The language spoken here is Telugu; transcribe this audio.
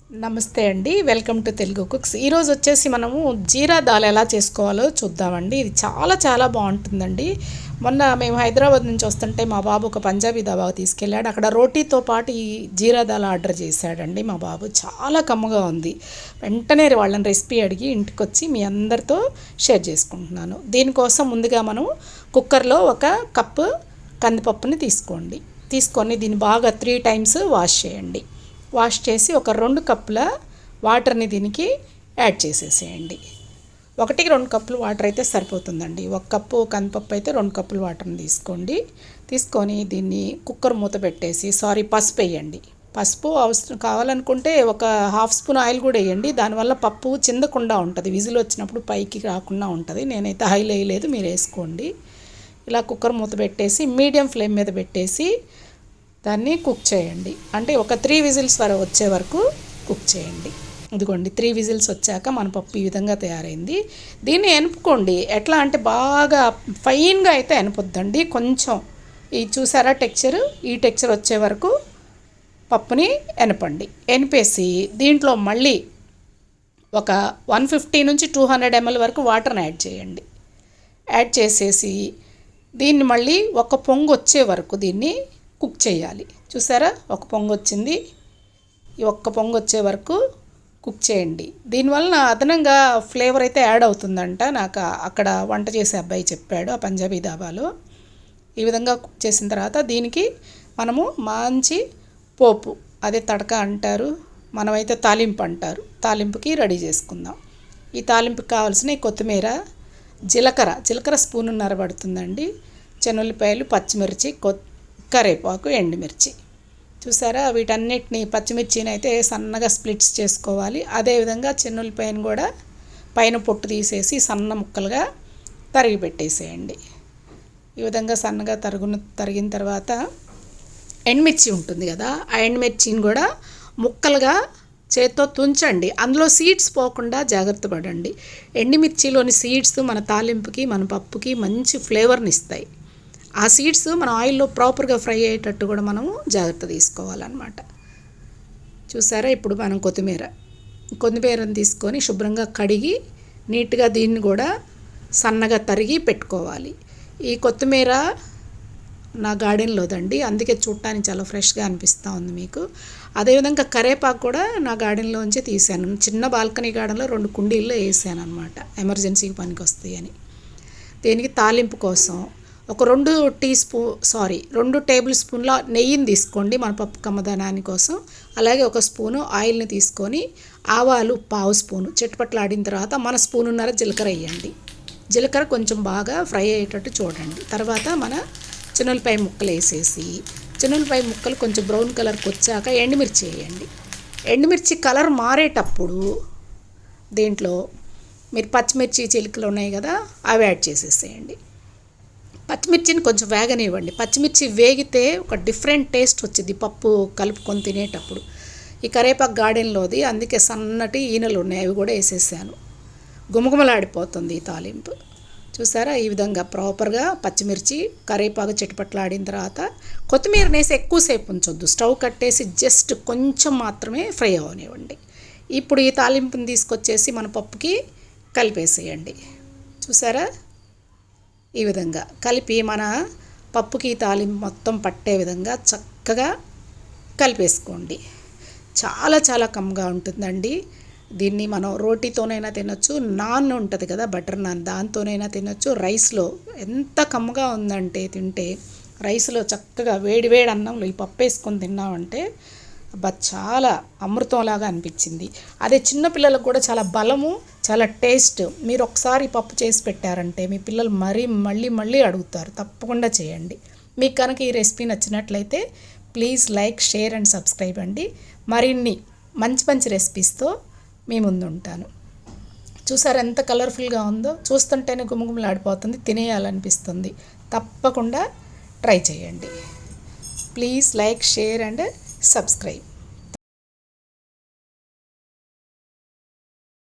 నమస్తే అండి, వెల్కమ్ టు తెలుగు కుక్స్. ఈరోజు వచ్చేసి మనము జీరా దాల్ ఎలా చేసుకోవాలో చూద్దామండి. ఇది చాలా చాలా బాగుంటుందండి. మొన్న మేము హైదరాబాద్ నుంచి వస్తుంటే మా బాబు ఒక పంజాబీ దాబా తీసుకెళ్ళాడు. అక్కడ రోటీతో పాటు ఈ జీరా దాల్ ఆర్డర్ చేశాడండి మా బాబు. చాలా కమ్మగా ఉంది. వెంటనే వాళ్ళని రెసిపీ అడిగి ఇంటికి వచ్చి మీ అందరితో షేర్ చేసుకుంటున్నాను. దీనికోసం ముందుగా మనం కుక్కర్లో ఒక కప్పు కందిపప్పుని తీసుకొని దీన్ని బాగా 3 టైమ్స్ వాష్ చేయండి. వాష్ చేసి ఒక 2 కప్పుల వాటర్ని దీనికి యాడ్ చేసేసేయండి. 1-2 కప్పులు వాటర్ అయితే సరిపోతుందండి. 1 కప్పు కందిపప్పు అయితే 2 కప్పులు వాటర్ని తీసుకొని దీన్ని కుక్కర్ మూత పెట్టేసి పసుపు వేయండి. పసుపు అవసరం కావాలనుకుంటే ఒక 1/2 స్పూన్ ఆయిల్ కూడా వేయండి. దానివల్ల పప్పు చిందకుండా ఉంటుంది, విజిల్ వచ్చినప్పుడు పైకి రాకుండా ఉంటుంది. నేనైతే ఆయిల్ వేయలేదు, మీరు వేసుకోండి. ఇలా కుక్కర్ మూత పెట్టేసి మీడియం ఫ్లేమ్ మీద పెట్టేసి దాన్ని కుక్ చేయండి. అంటే ఒక 3 విజిల్స్ వచ్చే వరకు కుక్ చేయండి. ఇదిగోండి 3 విజిల్స్ వచ్చాక మన పప్పు ఈ విధంగా తయారైంది. దీన్ని ఎనుపుకోండి. ఎట్లా అంటే బాగా ఫైన్గా అయితే ఎనపొద్దండి. కొంచెం ఈ చూసారా టెక్చర్, ఈ టెక్చర్ వచ్చే వరకు పప్పుని ఎనపండి. ఎనిపేసి దీంట్లో మళ్ళీ ఒక 150 నుంచి 200 ml వరకు వాటర్ని యాడ్ చేయండి. యాడ్ చేసేసి దీన్ని మళ్ళీ ఒక పొంగు వచ్చే వరకు దీన్ని కుక్ చేయాలి. చూసారా, ఒక పొంగు వచ్చింది. ఈ ఒక్క పొంగు వచ్చే వరకు కుక్ చేయండి. దీనివల్ల అదనంగా ఫ్లేవర్ అయితే యాడ్ అవుతుందంట. నాకు అక్కడ వంట చేసే అబ్బాయి చెప్పాడు, ఆ పంజాబీ దాబాలో. ఈ విధంగా కుక్ చేసిన తర్వాత దీనికి మనము మంచి పోపు, అదే తడక అంటారు, మనమైతే తాలింపు అంటారు, తాలింపుకి రెడీ చేసుకుందాం. ఈ తాలింపుకి కావాల్సిన కొత్తిమీర, జీలకర్ర స్పూనున్నర పడుతుందండి, చెనుల్లిపాయలు, పచ్చిమిర్చి, కరివేపాకు, ఎండుమిర్చి. చూసారా, వీటన్నిటిని పచ్చిమిర్చిని అయితే సన్నగా స్ప్లిట్స్ చేసుకోవాలి. అదేవిధంగా చెన్నులపైన కూడా పైన పొట్టు తీసేసి సన్న ముక్కలుగా తరిగి పెట్టేసేయండి. ఈ విధంగా సన్నగా తరిగిన తర్వాత ఎండుమిర్చి ఉంటుంది కదా, ఆ ఎండుమిర్చిని కూడా ముక్కలుగా చేత్తో తుంచండి. అందులో సీడ్స్ పోకుండా జాగ్రత్త పడండి. ఎండుమిర్చిలోని సీడ్స్ మన తాలింపుకి, మన పప్పుకి మంచి ఫ్లేవర్ని ఇస్తాయి. ఆ సీడ్స్ మన ఆయిల్లో ప్రాపర్గా ఫ్రై అయ్యేటట్టు కూడా మనము జాగ్రత్త తీసుకోవాలన్నమాట. చూసారా, ఇప్పుడు మనం కొత్తిమీరని తీసుకొని శుభ్రంగా కడిగి నీట్గా దీన్ని కూడా సన్నగా తరిగి పెట్టుకోవాలి. ఈ కొత్తిమీర నా గార్డెన్లోదండి, అందుకే చూడటానికి చాలా ఫ్రెష్గా అనిపిస్తూ ఉంది మీకు. అదేవిధంగా కరివేపాకు కూడా నా గార్డెన్లోంచి తీసాను. చిన్న బాల్కనీ గార్డెన్లో 2 కుండీల్లో వేసాను అనమాట, ఎమర్జెన్సీకి పనికి వస్తాయని. దీనికి తాలింపు కోసం ఒక 2 టేబుల్ స్పూన్ల నెయ్యిని తీసుకోండి మన పప్పు కమ్మదనాని కోసం. అలాగే 1 స్పూను ఆయిల్ని తీసుకొని ఆవాలు 1/2 స్పూను చిటపట్లాడిన తర్వాత మన స్పూనున్నర జీలకర్ర వేయండి. జీలకర్ర కొంచెం బాగా ఫ్రై అయ్యేటట్టు చూడండి. తర్వాత మన చెనుల్లిపాయ ముక్కలు వేసేసి, చెనుల్లిపాయ ముక్కలు కొంచెం బ్రౌన్ కలర్కి వచ్చాక ఎండుమిర్చి వేయండి. ఎండుమిర్చి కలర్ మారేటప్పుడు దీంట్లో మీరు పచ్చిమిర్చి చిలుకలు ఉన్నాయి కదా, అవి యాడ్ చేసేసేయండి. పచ్చిమిర్చిని కొంచెం వేగనివ్వండి. పచ్చిమిర్చి వేగితే ఒక డిఫరెంట్ టేస్ట్ వచ్చింది పప్పు కలుపుకొని తినేటప్పుడు. ఈ కరివేపాకు గార్డెన్లోది, అందుకే సన్నటి ఈనెలు ఉన్నాయి, అవి కూడా వేసేసాను. గుమగుమలాడిపోతుంది ఈ తాలింపు. చూసారా, ఈ విధంగా ప్రాపర్గా పచ్చిమిర్చి, కరివేపాకు చిటపట్లాడిన తర్వాత కొత్తిమీరని వేసి ఎక్కువసేపు ఉంచొద్దు. స్టవ్ కట్టేసి జస్ట్ కొంచెం మాత్రమే ఫ్రై అవనివ్వండి. ఇప్పుడు ఈ తాలింపుని తీసుకొచ్చేసి మన పప్పుకి కలిపేసేయండి. చూసారా, ఈ విధంగా కలిపి మన పప్పుకి తాలింపు మొత్తం పట్టే విధంగా చక్కగా కలిపేసుకోండి. చాలా చాలా కమ్మగా ఉంటుందండి. దీన్ని మనం రోటీతోనైనా తినొచ్చు, నాన్ ఉంటుంది కదా బటర్ నాన్, దాంతోనైనా తినొచ్చు. రైస్లో ఎంత కమ్మగా ఉందంటే తింటే, రైస్లో చక్కగా వేడి వేడి అన్నంలో ఈ పప్పు వేసుకొని తిన్నామంటే చాలా అమృతంలాగా అనిపించింది. అదే చిన్నపిల్లలకు కూడా చాలా బలము, చాలా టేస్ట్. మీరు ఒకసారి పప్పు చేసి పెట్టారంటే మీ పిల్లలు మళ్ళీ అడుగుతారు. తప్పకుండా చేయండి. మీకు కనుక ఈ రెసిపీ నచ్చినట్లయితే please like, share and subscribe అండి. మరిన్ని మంచి రెసిపీస్తో మీ ముందు ఉంటాను. చూసారు ఎంత కలర్ఫుల్గా ఉందో, చూస్తుంటేనే గుమగుమలాడిపోతుంది, తినేయాలనిపిస్తుంది. తప్పకుండా ట్రై చేయండి. Please like, share and subscribe.